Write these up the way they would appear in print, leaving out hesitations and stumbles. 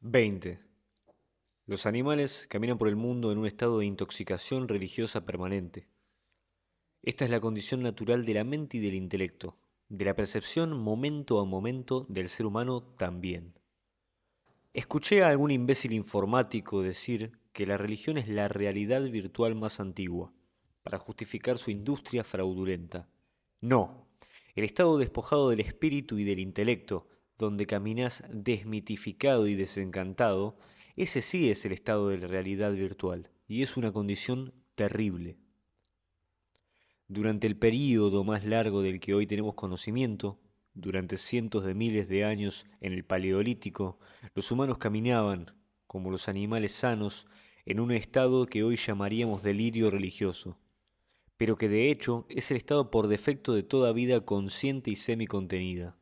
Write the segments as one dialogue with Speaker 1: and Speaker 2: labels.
Speaker 1: 20. Los animales caminan por el mundo en un estado de intoxicación religiosa permanente. Esta es la condición natural de la mente y del intelecto, de la percepción momento a momento del ser humano también. Escuché a algún imbécil informático decir que la religión es la realidad virtual más antigua, para justificar su industria fraudulenta. No, el estado despojado del espíritu y del intelecto, donde caminas desmitificado y desencantado, ese sí es el estado de la realidad virtual, y es una condición terrible. Durante el período más largo del que hoy tenemos conocimiento, durante cientos de miles de años en el Paleolítico, los humanos caminaban, como los animales sanos, en un estado que hoy llamaríamos delirio religioso, pero que de hecho es el estado por defecto de toda vida consciente y semicontenida.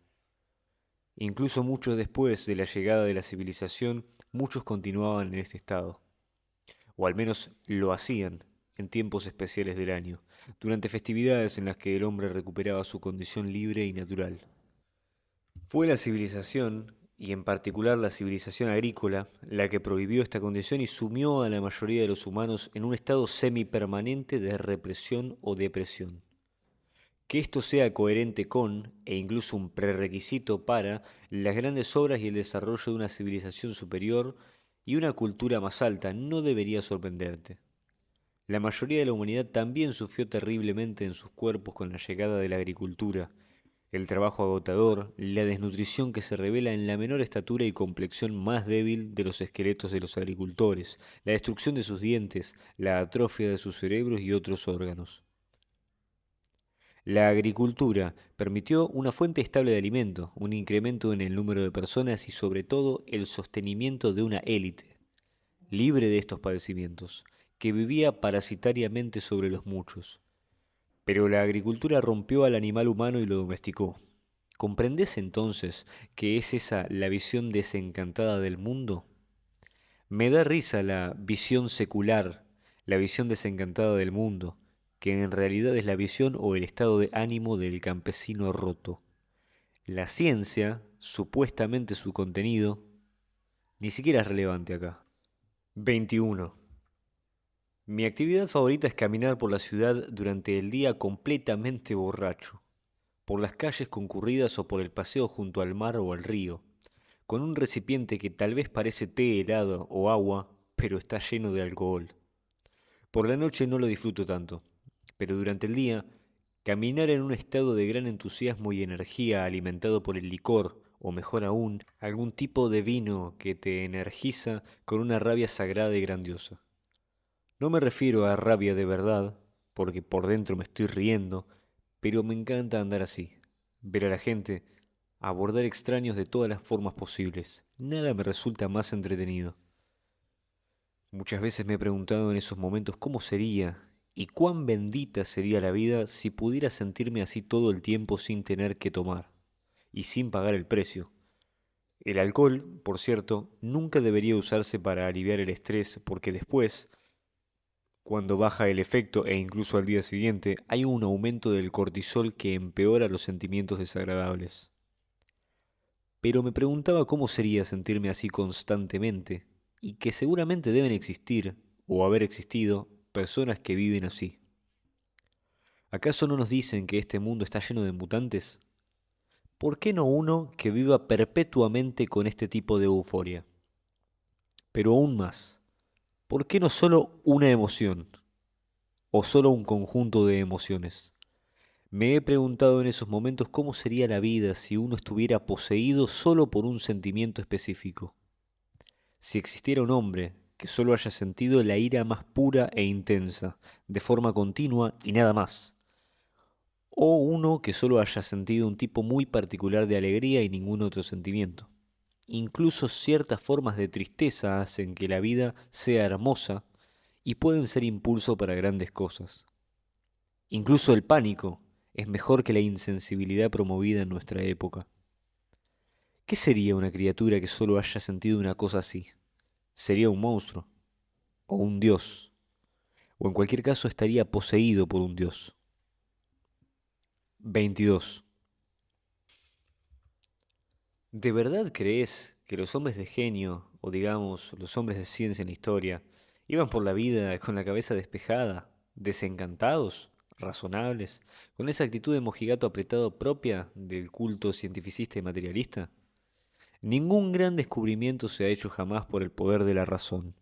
Speaker 1: Incluso mucho después de la llegada de la civilización, muchos continuaban en este estado, o al menos lo hacían en tiempos especiales del año, durante festividades en las que el hombre recuperaba su condición libre y natural. Fue la civilización, y en particular la civilización agrícola, la que prohibió esta condición y sumió a la mayoría de los humanos en un estado semipermanente de represión o depresión. Que esto sea coherente con, e incluso un prerequisito para, las grandes obras y el desarrollo de una civilización superior y una cultura más alta no debería sorprenderte. La mayoría de la humanidad también sufrió terriblemente en sus cuerpos con la llegada de la agricultura, el trabajo agotador, la desnutrición que se revela en la menor estatura y complexión más débil de los esqueletos de los agricultores, la destrucción de sus dientes, la atrofia de sus cerebros y otros órganos. La agricultura permitió una fuente estable de alimento, un incremento en el número de personas y sobre todo el sostenimiento de una élite, libre de estos padecimientos, que vivía parasitariamente sobre los muchos. Pero la agricultura rompió al animal humano y lo domesticó. ¿Comprendés entonces que es esa la visión desencantada del mundo? Me da risa la visión secular, la visión desencantada del mundo, que en realidad es la visión o el estado de ánimo del campesino roto. La ciencia, supuestamente su contenido, ni siquiera es relevante acá. 21. Mi actividad favorita es caminar por la ciudad durante el día completamente borracho, por las calles concurridas o por el paseo junto al mar o al río, con un recipiente que tal vez parece té helado o agua, pero está lleno de alcohol. Por la noche no lo disfruto tanto, pero durante el día, caminar en un estado de gran entusiasmo y energía alimentado por el licor, o mejor aún, algún tipo de vino que te energiza con una rabia sagrada y grandiosa. No me refiero a rabia de verdad, porque por dentro me estoy riendo, pero me encanta andar así, ver a la gente, abordar extraños de todas las formas posibles. Nada me resulta más entretenido. Muchas veces me he preguntado en esos momentos cómo sería y cuán bendita sería la vida si pudiera sentirme así todo el tiempo sin tener que tomar y sin pagar el precio. El alcohol, por cierto, nunca debería usarse para aliviar el estrés porque después, cuando baja el efecto e incluso al día siguiente, hay un aumento del cortisol que empeora los sentimientos desagradables. Pero me preguntaba cómo sería sentirme así constantemente, y que seguramente deben existir, o haber existido, personas que viven así. ¿Acaso no nos dicen que este mundo está lleno de mutantes? ¿Por qué no uno que viva perpetuamente con este tipo de euforia? Pero aún más, ¿por qué no solo una emoción, o solo un conjunto de emociones? Me he preguntado en esos momentos cómo sería la vida si uno estuviera poseído solo por un sentimiento específico. Si existiera un hombre que solo haya sentido la ira más pura e intensa, de forma continua y nada más, o uno que solo haya sentido un tipo muy particular de alegría y ningún otro sentimiento. Incluso ciertas formas de tristeza hacen que la vida sea hermosa y pueden ser impulso para grandes cosas. Incluso el pánico es mejor que la insensibilidad promovida en nuestra época. ¿Qué sería una criatura que solo haya sentido una cosa así? ¿Sería un monstruo? ¿O un dios? ¿O en cualquier caso estaría poseído por un dios? 22. ¿De verdad crees que los hombres de genio o digamos los hombres de ciencia en la historia, iban por la vida con la cabeza despejada, desencantados, razonables, con esa actitud de mojigato apretado propia del culto cientificista y materialista? Ningún gran descubrimiento se ha hecho jamás por el poder de la razón.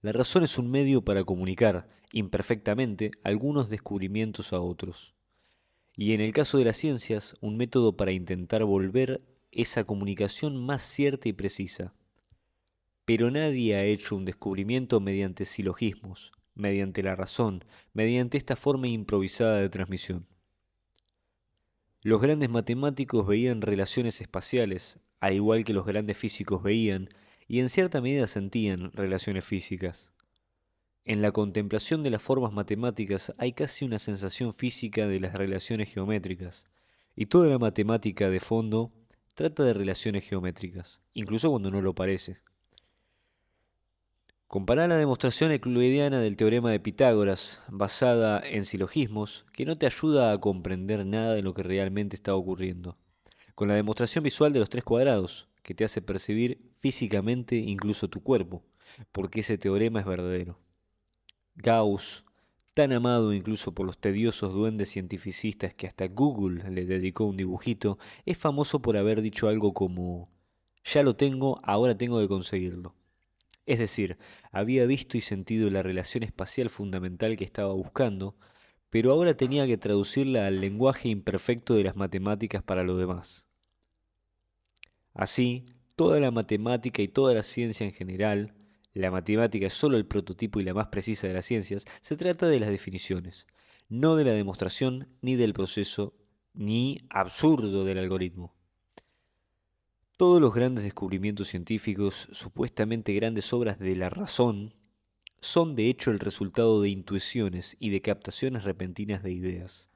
Speaker 1: La razón es un medio para comunicar, imperfectamente, algunos descubrimientos a otros. Y en el caso de las ciencias, un método para intentar volver esa comunicación más cierta y precisa. Pero nadie ha hecho un descubrimiento mediante silogismos, mediante la razón, mediante esta forma improvisada de transmisión. Los grandes matemáticos veían relaciones espaciales, al igual que los grandes físicos veían, y en cierta medida sentían relaciones físicas. En la contemplación de las formas matemáticas hay casi una sensación física de las relaciones geométricas, y toda la matemática de fondo trata de relaciones geométricas, incluso cuando no lo parece. Compará la demostración euclidiana del teorema de Pitágoras, basada en silogismos, que no te ayuda a comprender nada de lo que realmente está ocurriendo, con la demostración visual de los tres cuadrados, que te hace percibir físicamente incluso tu cuerpo, porque ese teorema es verdadero. Gauss, tan amado incluso por los tediosos duendes cientificistas que hasta Google le dedicó un dibujito, es famoso por haber dicho algo como, ya lo tengo, ahora tengo que conseguirlo. Es decir, había visto y sentido la relación espacial fundamental que estaba buscando, pero ahora tenía que traducirla al lenguaje imperfecto de las matemáticas para lo demás. Así, toda la matemática y toda la ciencia en general, la matemática es solo el prototipo y la más precisa de las ciencias, se trata de las definiciones, no de la demostración, ni del proceso, ni absurdo del algoritmo. Todos los grandes descubrimientos científicos, supuestamente grandes obras de la razón, son de hecho el resultado de intuiciones y de captaciones repentinas de ideas.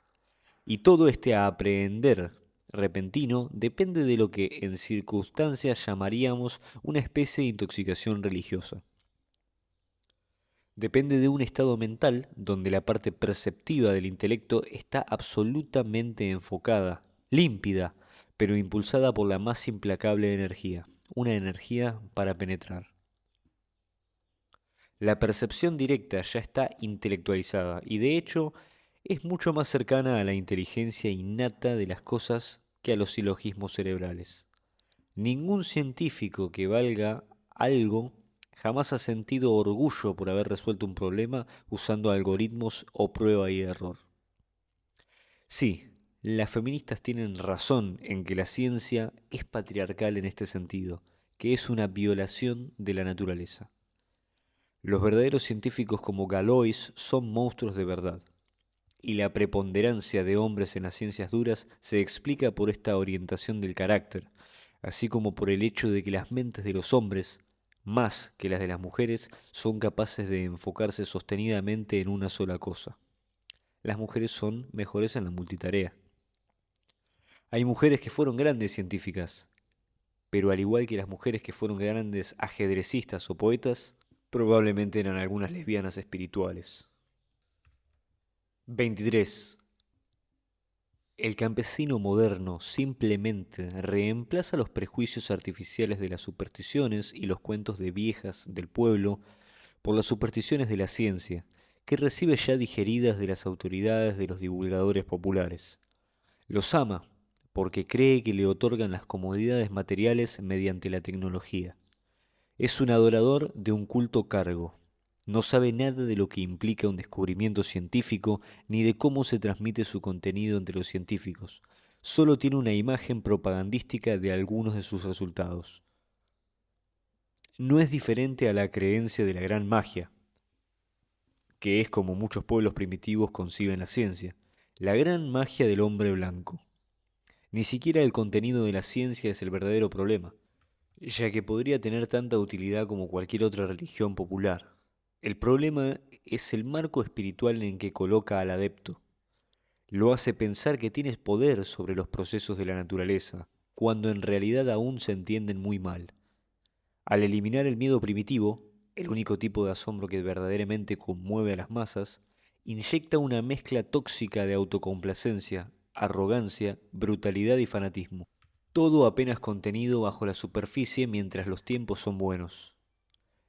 Speaker 1: Y todo este aprehender repentino depende de lo que en circunstancias llamaríamos una especie de intoxicación religiosa. Depende de un estado mental donde la parte perceptiva del intelecto está absolutamente enfocada, límpida, pero impulsada por la más implacable energía, una energía para penetrar. La percepción directa ya está intelectualizada y de hecho es mucho más cercana a la inteligencia innata de las cosas que a los silogismos cerebrales. Ningún científico que valga algo jamás ha sentido orgullo por haber resuelto un problema usando algoritmos o prueba y error. Sí, las feministas tienen razón en que la ciencia es patriarcal en este sentido, que es una violación de la naturaleza. Los verdaderos científicos como Galois son monstruos de verdad, y la preponderancia de hombres en las ciencias duras se explica por esta orientación del carácter, así como por el hecho de que las mentes de los hombres, más que las de las mujeres, son capaces de enfocarse sostenidamente en una sola cosa. Las mujeres son mejores en la multitarea. Hay mujeres que fueron grandes científicas, pero al igual que las mujeres que fueron grandes ajedrecistas o poetas, probablemente eran algunas lesbianas espirituales. 23. El campesino moderno simplemente reemplaza los prejuicios artificiales de las supersticiones y los cuentos de viejas del pueblo por las supersticiones de la ciencia, que recibe ya digeridas de las autoridades de los divulgadores populares. Los ama porque cree que le otorgan las comodidades materiales mediante la tecnología. Es un adorador de un culto cargo. No sabe nada de lo que implica un descubrimiento científico ni de cómo se transmite su contenido entre los científicos. Solo tiene una imagen propagandística de algunos de sus resultados. No es diferente a la creencia de la gran magia, que es como muchos pueblos primitivos conciben la ciencia, la gran magia del hombre blanco. Ni siquiera el contenido de la ciencia es el verdadero problema, ya que podría tener tanta utilidad como cualquier otra religión popular. El problema es el marco espiritual en que coloca al adepto. Lo hace pensar que tienes poder sobre los procesos de la naturaleza, cuando en realidad aún se entienden muy mal. Al eliminar el miedo primitivo, el único tipo de asombro que verdaderamente conmueve a las masas, inyecta una mezcla tóxica de autocomplacencia, arrogancia, brutalidad y fanatismo. todo apenas contenido bajo la superficie mientras los tiempos son buenos.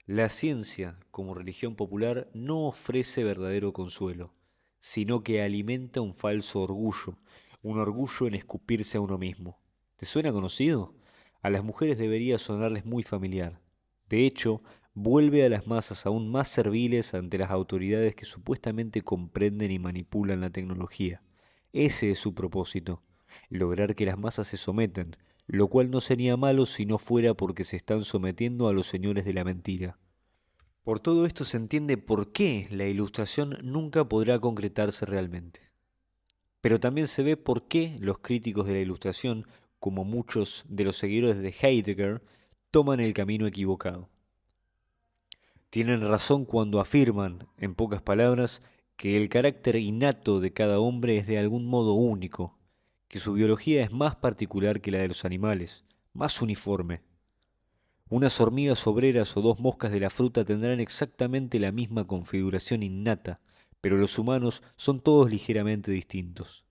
Speaker 1: La ciencia, como religión popular, no ofrece verdadero consuelo, sino que alimenta un falso orgullo, un orgullo en escupirse a uno mismo. ¿Te suena conocido? A las mujeres debería sonarles muy familiar. De hecho, vuelve a las masas aún más serviles ante las autoridades que supuestamente comprenden y manipulan la tecnología. Ese es su propósito, lograr que las masas se sometan, lo cual no sería malo si no fuera porque se están sometiendo a los señores de la mentira. Por todo esto se entiende por qué la ilustración nunca podrá concretarse realmente. Pero también se ve por qué los críticos de la ilustración, como muchos de los seguidores de Heidegger, toman el camino equivocado. Tienen razón cuando afirman, en pocas palabras, que el carácter innato de cada hombre es de algún modo único, que su biología es más particular que la de los animales, más uniforme. Unas hormigas obreras o dos moscas de la fruta tendrán exactamente la misma configuración innata, pero los humanos son todos ligeramente distintos.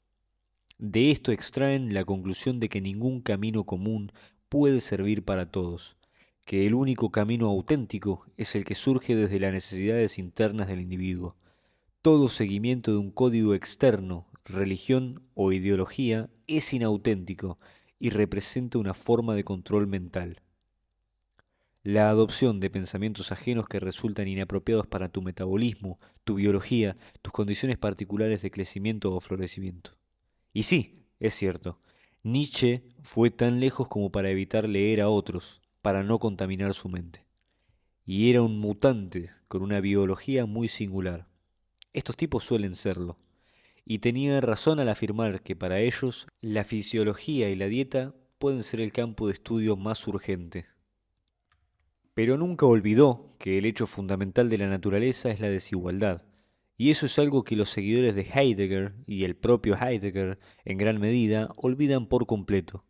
Speaker 1: De esto extraen la conclusión de que ningún camino común puede servir para todos, que el único camino auténtico es el que surge desde las necesidades internas del individuo. Todo seguimiento de un código externo, religión o ideología es inauténtico y representa una forma de control mental. La adopción de pensamientos ajenos que resultan inapropiados para tu metabolismo, tu biología, tus condiciones particulares de crecimiento o florecimiento. Y sí, es cierto, Nietzsche fue tan lejos como para evitar leer a otros, para no contaminar su mente. Y era un mutante con una biología muy singular. Estos tipos suelen serlo. Y tenía razón al afirmar que para ellos la fisiología y la dieta pueden ser el campo de estudio más urgente. Pero nunca olvidó que el hecho fundamental de la naturaleza es la desigualdad, y eso es algo que los seguidores de Heidegger y el propio Heidegger, en gran medida, olvidan por completo.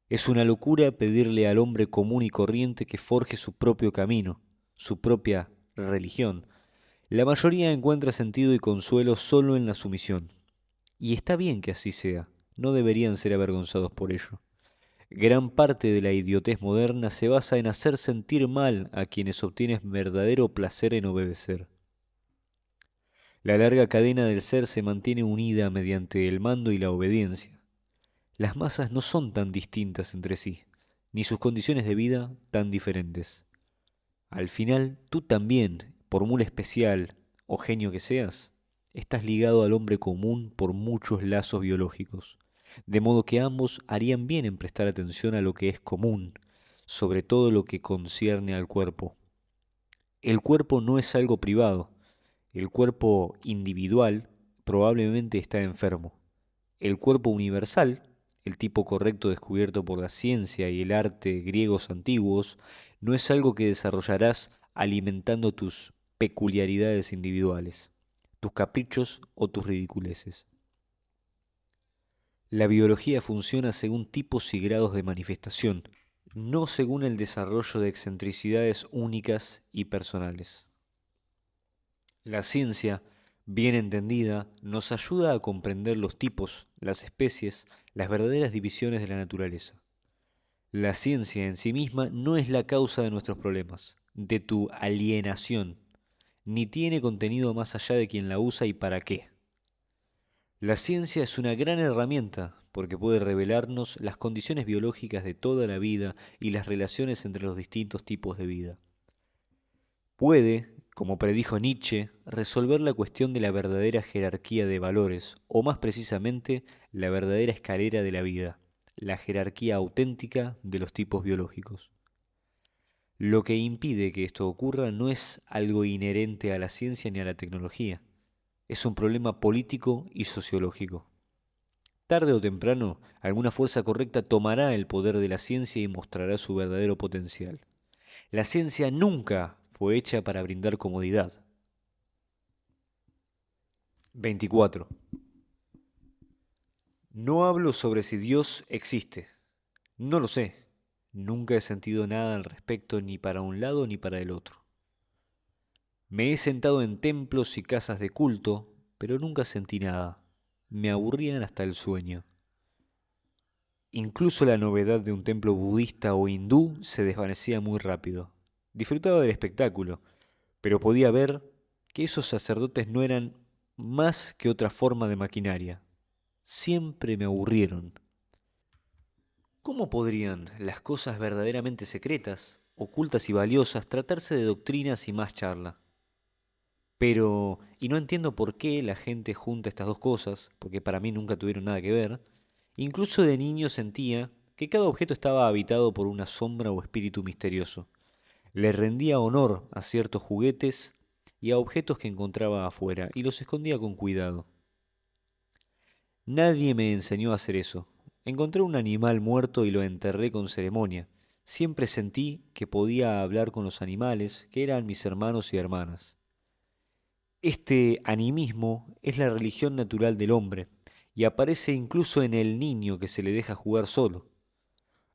Speaker 1: Es una locura pedirle al hombre común y corriente que forje su propio camino, su propia religión. La mayoría encuentra sentido y consuelo solo en la sumisión. Y está bien que así sea, no deberían ser avergonzados por ello. Gran parte de la idiotez moderna se basa en hacer sentir mal a quienes obtienen verdadero placer en obedecer. La larga cadena del ser se mantiene unida mediante el mando y la obediencia. Las masas no son tan distintas entre sí, ni sus condiciones de vida tan diferentes. Al final, tú también, por muy especial o genio que seas, estás ligado al hombre común por muchos lazos biológicos, de modo que ambos harían bien en prestar atención a lo que es común, sobre todo lo que concierne al cuerpo. El cuerpo no es algo privado, el cuerpo individual probablemente está enfermo. El cuerpo universal, el tipo correcto descubierto por la ciencia y el arte griegos antiguos, no es algo que desarrollarás alimentando tus peculiaridades individuales, tus caprichos o tus ridiculeces. La biología funciona según tipos y grados de manifestación, no según el desarrollo de excentricidades únicas y personales. La ciencia, bien entendida, nos ayuda a comprender los tipos, las especies, las verdaderas divisiones de la naturaleza. La ciencia en sí misma no es la causa de nuestros problemas, de tu alienación, ni tiene contenido más allá de quien la usa y para qué. La ciencia es una gran herramienta porque puede revelarnos las condiciones biológicas de toda la vida y las relaciones entre los distintos tipos de vida. Puede, como predijo Nietzsche, resolver la cuestión de la verdadera jerarquía de valores, o más precisamente, la verdadera escalera de la vida, la jerarquía auténtica de los tipos biológicos. Lo que impide que esto ocurra no es algo inherente a la ciencia ni a la tecnología, es un problema político y sociológico. Tarde o temprano, alguna fuerza correcta tomará el poder de la ciencia y mostrará su verdadero potencial. La ciencia nunca fue hecha para brindar comodidad. 24. No hablo sobre si Dios existe. No lo sé. Nunca he sentido nada al respecto ni para un lado ni para el otro. Me he sentado en templos y casas de culto, pero nunca sentí nada. Me aburrían hasta el sueño. Incluso la novedad de un templo budista o hindú se desvanecía muy rápido. Disfrutaba del espectáculo, pero podía ver que esos sacerdotes no eran más que otra forma de maquinaria. Siempre me aburrieron. ¿Cómo podrían las cosas verdaderamente secretas, ocultas y valiosas tratarse de doctrinas y más charla? Pero, y no entiendo por qué la gente junta estas dos cosas, porque para mí nunca tuvieron nada que ver, incluso de niño sentía que cada objeto estaba habitado por una sombra o espíritu misterioso. Le rendía honor a ciertos juguetes y a objetos que encontraba afuera, y los escondía con cuidado. Nadie me enseñó a hacer eso. Encontré un animal muerto y lo enterré con ceremonia. Siempre sentí que podía hablar con los animales, que eran mis hermanos y hermanas. Este animismo es la religión natural del hombre, y aparece incluso en el niño que se le deja jugar solo.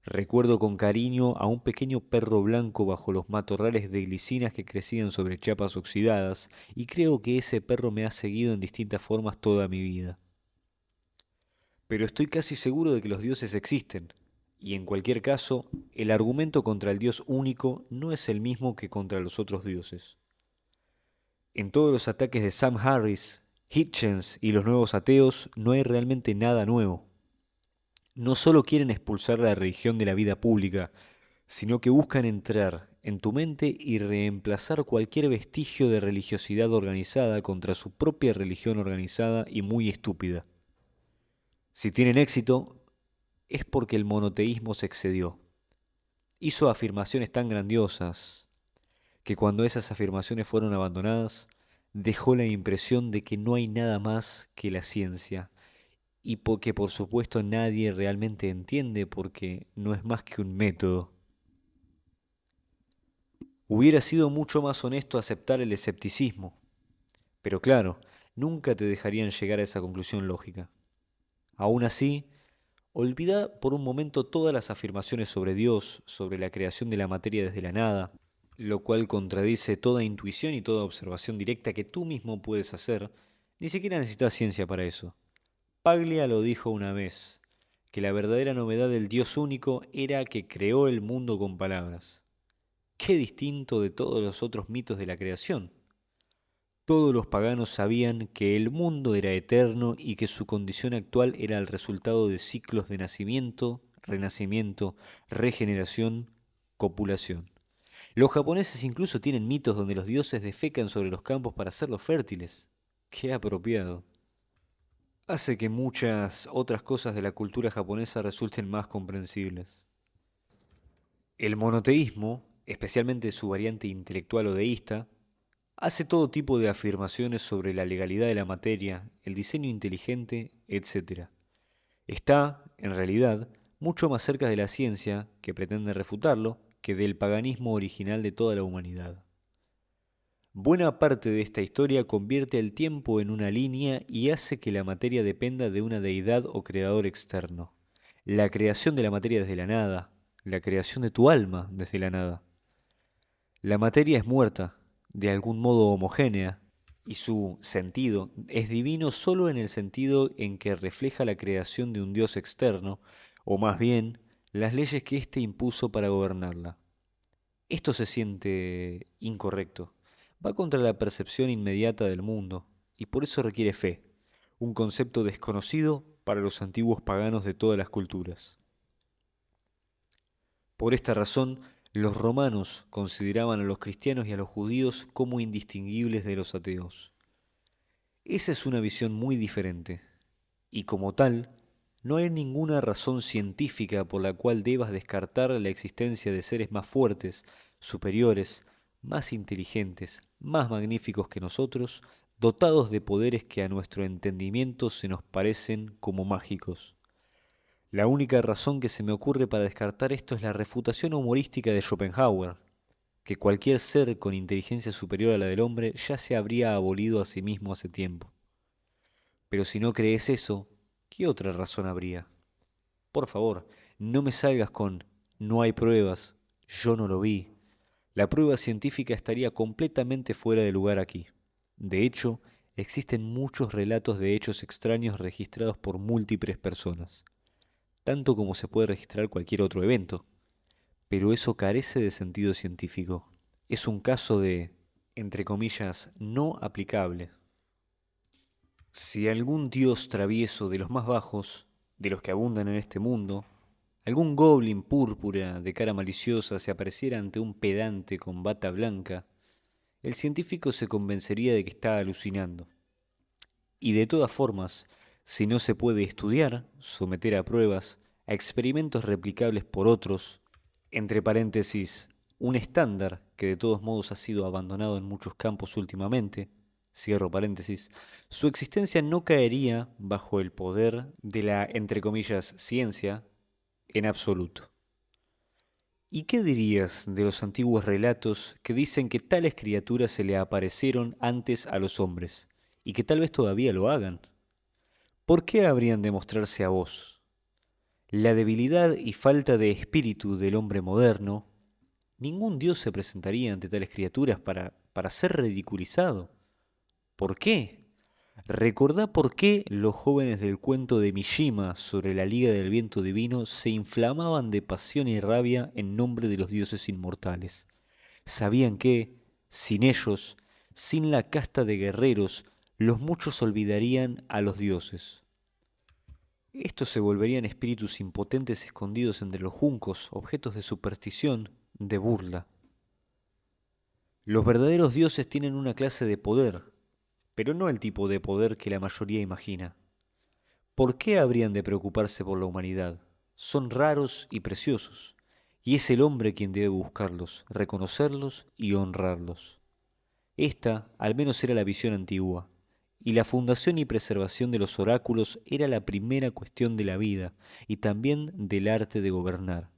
Speaker 1: Recuerdo con cariño a un pequeño perro blanco bajo los matorrales de glicinas que crecían sobre chapas oxidadas, y creo que ese perro me ha seguido en distintas formas toda mi vida. Pero estoy casi seguro de que los dioses existen, y en cualquier caso, el argumento contra el Dios único no es el mismo que contra los otros dioses. En todos los ataques de Sam Harris, Hitchens y los nuevos ateos no hay realmente nada nuevo. No solo quieren expulsar la religión de la vida pública, sino que buscan entrar en tu mente y reemplazar cualquier vestigio de religiosidad organizada contra su propia religión organizada y muy estúpida. Si tienen éxito, es porque el monoteísmo se excedió. Hizo afirmaciones tan grandiosas que cuando esas afirmaciones fueron abandonadas, dejó la impresión de que no hay nada más que la ciencia, y porque por supuesto nadie realmente entiende porque no es más que un método. Hubiera sido mucho más honesto aceptar el escepticismo, pero claro, nunca te dejarían llegar a esa conclusión lógica. Aún así, olvida por un momento todas las afirmaciones sobre Dios, sobre la creación de la materia desde la nada, lo cual contradice toda intuición y toda observación directa que tú mismo puedes hacer. Ni siquiera necesitas ciencia para eso. Paglia lo dijo una vez, que la verdadera novedad del Dios único era que creó el mundo con palabras. Qué distinto de todos los otros mitos de la creación. Todos los paganos sabían que el mundo era eterno y que su condición actual era el resultado de ciclos de nacimiento, renacimiento, regeneración, copulación. Los japoneses incluso tienen mitos donde los dioses defecan sobre los campos para hacerlos fértiles. Qué apropiado. Hace que muchas otras cosas de la cultura japonesa resulten más comprensibles. El monoteísmo, especialmente su variante intelectual o deísta, hace todo tipo de afirmaciones sobre la legalidad de la materia, el diseño inteligente, etc. Está, en realidad, mucho más cerca de la ciencia, que pretende refutarlo, que del paganismo original de toda la humanidad. Buena parte de esta historia convierte el tiempo en una línea y hace que la materia dependa de una deidad o creador externo. La creación de la materia desde la nada, la creación de tu alma desde la nada. La materia es muerta, de algún modo homogénea, y su sentido es divino solo en el sentido en que refleja la creación de un Dios externo, o más bien, las leyes que éste impuso para gobernarla. Esto se siente incorrecto. Va contra la percepción inmediata del mundo, y por eso requiere fe, un concepto desconocido para los antiguos paganos de todas las culturas. Por esta razón, los romanos consideraban a los cristianos y a los judíos como indistinguibles de los ateos. Esa es una visión muy diferente, y como tal, no hay ninguna razón científica por la cual debas descartar la existencia de seres más fuertes, superiores, más inteligentes, más magníficos que nosotros, dotados de poderes que a nuestro entendimiento se nos parecen como mágicos. La única razón que se me ocurre para descartar esto es la refutación humorística de Schopenhauer, que cualquier ser con inteligencia superior a la del hombre ya se habría abolido a sí mismo hace tiempo. Pero si no crees eso, ¿qué otra razón habría? Por favor, no me salgas con no hay pruebas, yo no lo vi. La prueba científica estaría completamente fuera de lugar aquí. De hecho, existen muchos relatos de hechos extraños registrados por múltiples personas. tanto como se puede registrar cualquier otro evento. Pero eso carece de sentido científico. Es un caso de, entre comillas, no aplicable. Si algún dios travieso de los más bajos, de los que abundan en este mundo, algún goblin púrpura de cara maliciosa se apareciera ante un pedante con bata blanca, el científico se convencería de que está alucinando. Y de todas formas, si no se puede estudiar, someter a pruebas, a experimentos replicables por otros, entre paréntesis, un estándar que de todos modos ha sido abandonado en muchos campos últimamente, cierro paréntesis, su existencia no caería bajo el poder de la, entre comillas, ciencia en absoluto. ¿Y qué dirías de los antiguos relatos que dicen que tales criaturas se le aparecieron antes a los hombres y que tal vez todavía lo hagan? ¿Por qué habrían de mostrarse a vos? La debilidad y falta de espíritu del hombre moderno, ningún dios se presentaría ante tales criaturas para ser ridiculizado. ¿Por qué? Recordá por qué los jóvenes del cuento de Mishima sobre la Liga del Viento Divino se inflamaban de pasión y rabia en nombre de los dioses inmortales. Sabían que, sin ellos, sin la casta de guerreros, los muchos olvidarían a los dioses. Estos se volverían espíritus impotentes escondidos entre los juncos, objetos de superstición, de burla. Los verdaderos dioses tienen una clase de poder, pero no el tipo de poder que la mayoría imagina. ¿Por qué habrían de preocuparse por la humanidad? Son raros y preciosos, y es el hombre quien debe buscarlos, reconocerlos y honrarlos. Esta, al menos, era la visión antigua, y la fundación y preservación de los oráculos era la primera cuestión de la vida y también del arte de gobernar.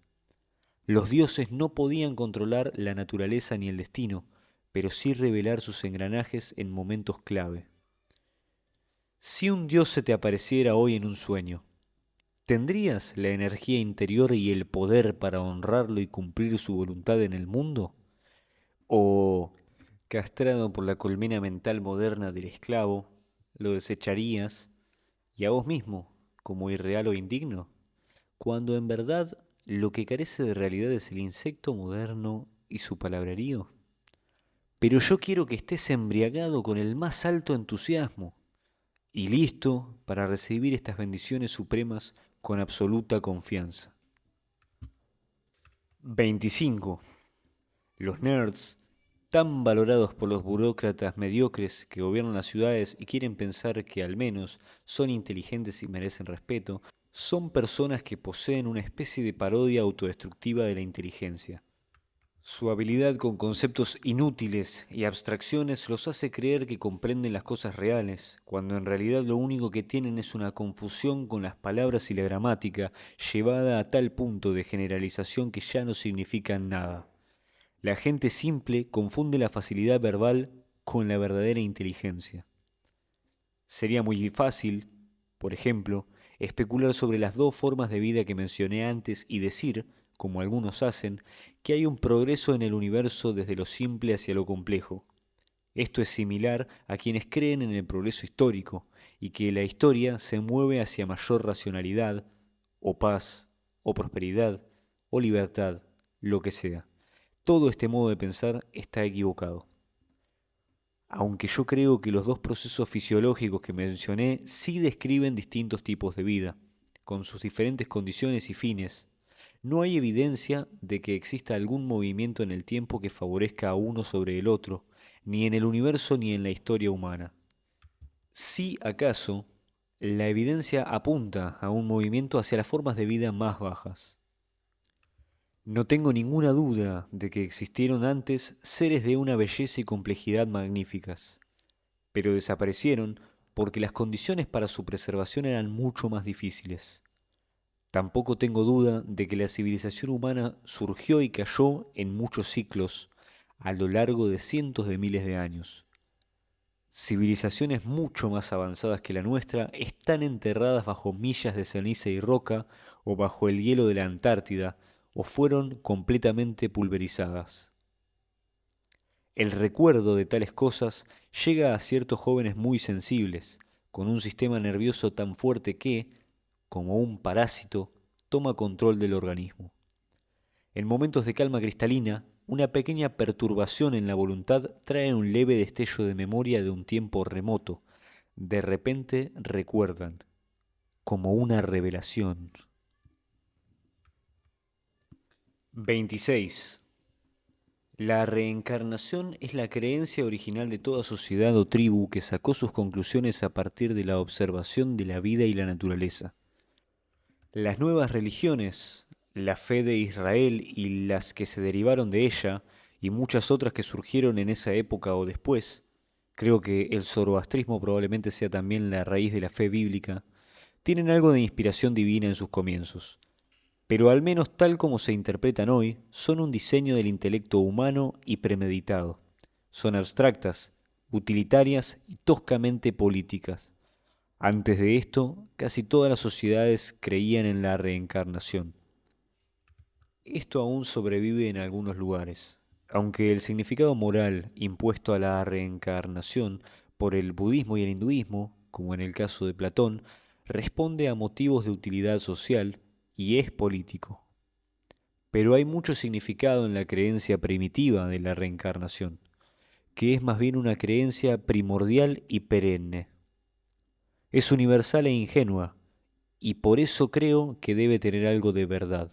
Speaker 1: Los dioses no podían controlar la naturaleza ni el destino, pero sí revelar sus engranajes en momentos clave. Si un dios se te apareciera hoy en un sueño, ¿tendrías la energía interior y el poder para honrarlo y cumplir su voluntad en el mundo? ¿O, castrado por la colmena mental moderna del esclavo, lo desecharías y a vos mismo como irreal o indigno? Cuando en verdad lo que carece de realidad es el insecto moderno y su palabrerío. Pero yo quiero que estés embriagado con el más alto entusiasmo y listo para recibir estas bendiciones supremas con absoluta confianza. 25. Los nerds, tan valorados por los burócratas mediocres que gobiernan las ciudades y quieren pensar que al menos son inteligentes y merecen respeto, son personas que poseen una especie de parodia autodestructiva de la inteligencia. Su habilidad con conceptos inútiles y abstracciones los hace creer que comprenden las cosas reales, cuando en realidad lo único que tienen es una confusión con las palabras y la gramática, llevada a tal punto de generalización que ya no significan nada. La gente simple confunde la facilidad verbal con la verdadera inteligencia. Sería muy fácil, por ejemplo, especular sobre las dos formas de vida que mencioné antes y decir, como algunos hacen, que hay un progreso en el universo desde lo simple hacia lo complejo. Esto es similar a quienes creen en el progreso histórico y que la historia se mueve hacia mayor racionalidad, o paz, o prosperidad, o libertad, lo que sea. Todo este modo de pensar está equivocado. Aunque yo creo que los dos procesos fisiológicos que mencioné sí describen distintos tipos de vida, con sus diferentes condiciones y fines, no hay evidencia de que exista algún movimiento en el tiempo que favorezca a uno sobre el otro, ni en el universo ni en la historia humana. Si acaso, la evidencia apunta a un movimiento hacia las formas de vida más bajas. No tengo ninguna duda de que existieron antes seres de una belleza y complejidad magníficas, pero desaparecieron porque las condiciones para su preservación eran mucho más difíciles. Tampoco tengo duda de que la civilización humana surgió y cayó en muchos ciclos a lo largo de cientos de miles de años. Civilizaciones mucho más avanzadas que la nuestra están enterradas bajo millas de ceniza y roca o bajo el hielo de la Antártida o fueron completamente pulverizadas. El recuerdo de tales cosas llega a ciertos jóvenes muy sensibles, con un sistema nervioso tan fuerte que, como un parásito, toma control del organismo. En momentos de calma cristalina, una pequeña perturbación en la voluntad trae un leve destello de memoria de un tiempo remoto. De repente recuerdan, como una revelación. 26. La reencarnación es la creencia original de toda sociedad o tribu que sacó sus conclusiones a partir de la observación de la vida y la naturaleza. Las nuevas religiones, la fe de Israel y las que se derivaron de ella, y muchas otras que surgieron en esa época o después, creo que el zoroastrismo probablemente sea también la raíz de la fe bíblica, tienen algo de inspiración divina en sus comienzos, pero al menos tal como se interpretan hoy, son un diseño del intelecto humano y premeditado. Son abstractas, utilitarias y toscamente políticas. Antes de esto, casi todas las sociedades creían en la reencarnación. Esto aún sobrevive en algunos lugares, aunque el significado moral impuesto a la reencarnación por el budismo y el hinduismo, como en el caso de Platón, responde a motivos de utilidad social y es político. Pero hay mucho significado en la creencia primitiva de la reencarnación, que es más bien una creencia primordial y perenne. Es universal e ingenua, y por eso creo que debe tener algo de verdad.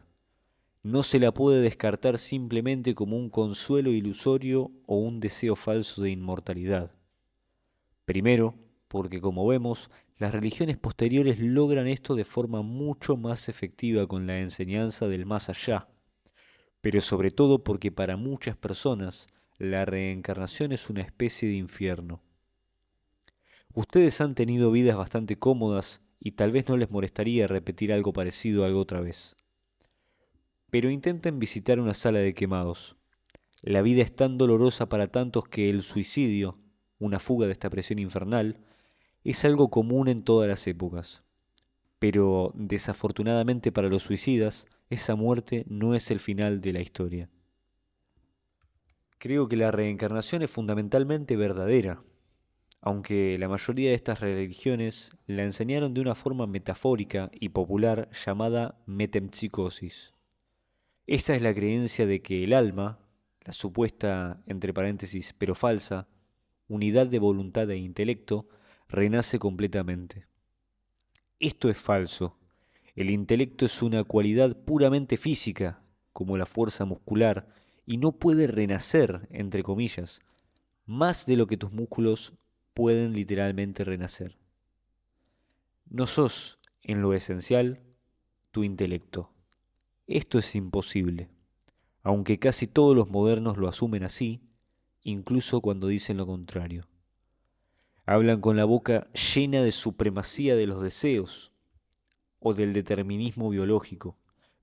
Speaker 1: No se la puede descartar simplemente como un consuelo ilusorio o un deseo falso de inmortalidad. Primero, porque como vemos, las religiones posteriores logran esto de forma mucho más efectiva con la enseñanza del más allá, pero sobre todo porque para muchas personas la reencarnación es una especie de infierno. Ustedes han tenido vidas bastante cómodas y tal vez no les molestaría repetir algo parecido algo otra vez. Pero intenten visitar una sala de quemados. La vida es tan dolorosa para tantos que el suicidio, una fuga de esta presión infernal, es algo común en todas las épocas. Pero desafortunadamente para los suicidas, esa muerte no es el final de la historia. Creo que la reencarnación es fundamentalmente verdadera, aunque la mayoría de estas religiones la enseñaron de una forma metafórica y popular llamada metempsicosis. Esta es la creencia de que el alma, la supuesta, entre paréntesis, pero falsa, unidad de voluntad e intelecto, renace completamente. Esto es falso. El intelecto es una cualidad puramente física, como la fuerza muscular, y no puede renacer, entre comillas, más de lo que tus músculos pueden literalmente renacer. No sos, en lo esencial, tu intelecto. Esto es imposible, aunque casi todos los modernos lo asumen así, incluso cuando dicen lo contrario. Hablan con la boca llena de supremacía de los deseos o del determinismo biológico,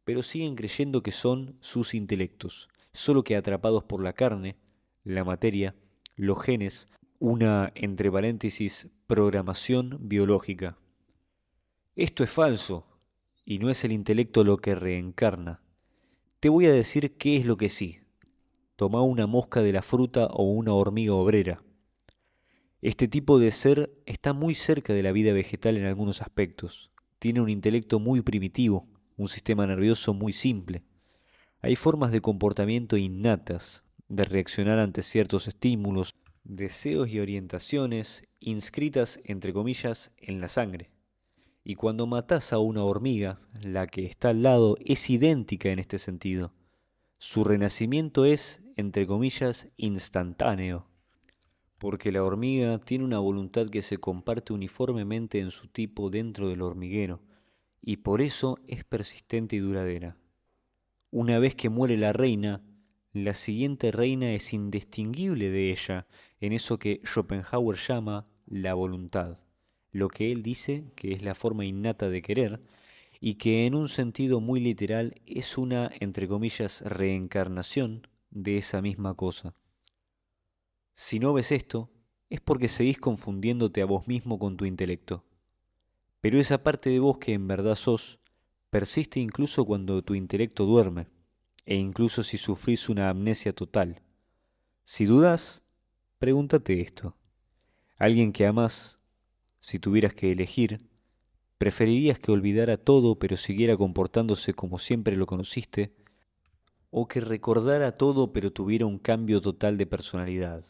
Speaker 1: pero siguen creyendo que son sus intelectos, solo que atrapados por la carne, la materia, los genes, una, entre paréntesis, programación biológica. Esto es falso, y no es el intelecto lo que reencarna. Te voy a decir qué es lo que sí. Toma una mosca de la fruta o una hormiga obrera. Este tipo de ser está muy cerca de la vida vegetal en algunos aspectos. Tiene un intelecto muy primitivo, un sistema nervioso muy simple. Hay formas de comportamiento innatas, de reaccionar ante ciertos estímulos, deseos y orientaciones inscritas, entre comillas, en la sangre. Y cuando matas a una hormiga, la que está al lado es idéntica en este sentido. Su renacimiento es, entre comillas, instantáneo, porque la hormiga tiene una voluntad que se comparte uniformemente en su tipo dentro del hormiguero, y por eso es persistente y duradera. Una vez que muere la reina, la siguiente reina es indistinguible de ella en eso que Schopenhauer llama la voluntad, lo que él dice que es la forma innata de querer, y que en un sentido muy literal es una, entre comillas, reencarnación de esa misma cosa. Si no ves esto, es porque seguís confundiéndote a vos mismo con tu intelecto. Pero esa parte de vos que en verdad sos, persiste incluso cuando tu intelecto duerme, e incluso si sufrís una amnesia total. Si dudas, pregúntate esto. Alguien que amás, si tuvieras que elegir, ¿Preferirías que olvidara todo pero siguiera comportándose como siempre lo conociste? ¿O que recordara todo pero tuviera un cambio total de personalidad?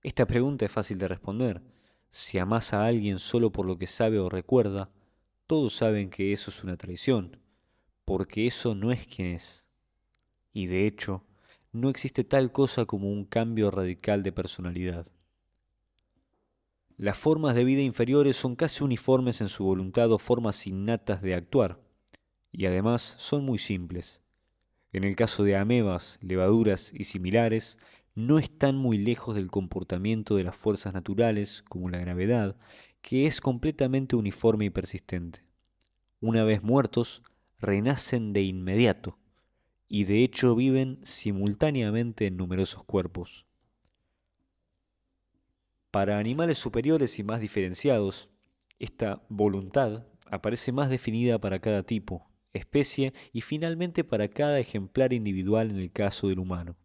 Speaker 1: Esta pregunta es fácil de responder. Si amás a alguien solo por lo que sabe o recuerda, todos saben que eso es una traición, porque eso no es quien es. Y de hecho, no existe tal cosa como un cambio radical de personalidad. Las formas de vida inferiores son casi uniformes en su voluntad o formas innatas de actuar, y además son muy simples. En el caso de amebas, levaduras y similares, no están muy lejos del comportamiento de las fuerzas naturales, como la gravedad, que es completamente uniforme y persistente. Una vez muertos, renacen de inmediato, y de hecho viven simultáneamente en numerosos cuerpos. Para animales superiores y más diferenciados, esta voluntad aparece más definida para cada tipo, especie y finalmente para cada ejemplar individual en el caso del humano.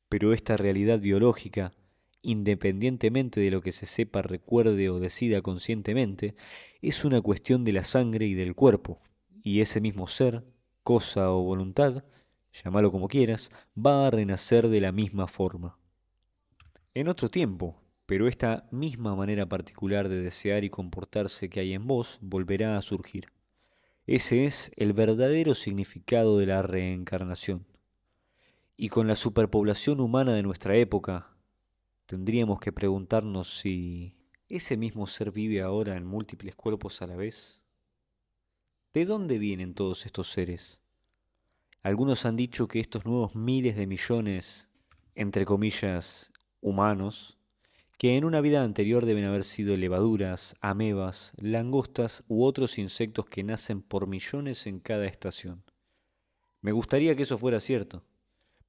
Speaker 1: Pero esta realidad biológica, independientemente de lo que se sepa, recuerde o decida conscientemente, es una cuestión de la sangre y del cuerpo, y ese mismo ser, cosa o voluntad, llámalo como quieras, va a renacer de la misma forma. En otro tiempo, pero esta misma manera particular de desear y comportarse que hay en vos volverá a surgir. Ese es el verdadero significado de la reencarnación. Y con la superpoblación humana de nuestra época, tendríamos que preguntarnos si ese mismo ser vive ahora en múltiples cuerpos a la vez. ¿De dónde vienen todos estos seres? Algunos han dicho que estos nuevos miles de millones, entre comillas, humanos, que en una vida anterior deben haber sido levaduras, amebas, langostas u otros insectos que nacen por millones en cada estación. Me gustaría que eso fuera cierto,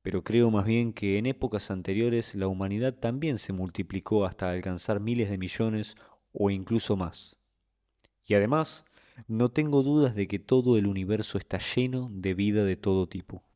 Speaker 1: pero creo más bien que en épocas anteriores la humanidad también se multiplicó hasta alcanzar miles de millones o incluso más. Y además, no tengo dudas de que todo el universo está lleno de vida de todo tipo.